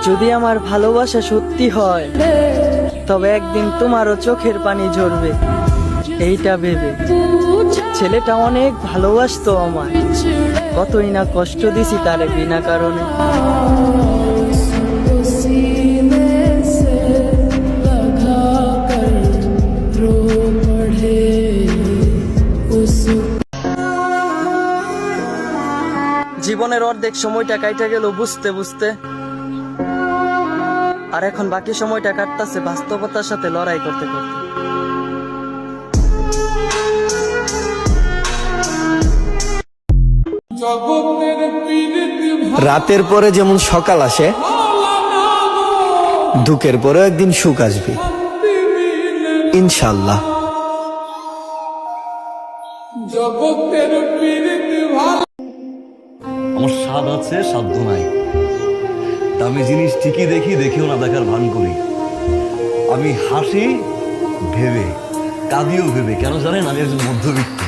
যদি আমার ভালোবাসা সত্যি হয়, তবে একদিন তোমারও চোখের পানি ঝরবে এইটা ভেবে। ছেলেটা অনেক ভালোবাসতো আমায়, কতই না কষ্ট দিছি তারে বিনা কারণে। জীবনের অর্ধেক সময়টা কাইটা গেল বুঝতে বুঝতে, আর এখন বাকি সময়টা কাটতাছে বাস্তবতার সাথে লড়াই করতে করতে। রাতের পরে যেমন সকাল আসে, দুঃখের পরেও একদিন সুখ আসবে ইনশাল্লাহ। আমার স্বাদ আছে, সাধ্য নাই। দামি জিনিস ঠিকই দেখি, দেখেও না দেখার ভান করি। আমি হাসি ভেবে, কাঁদিও ভেবে। কেন জানেন? আমি একজন মধ্যবিত্ত।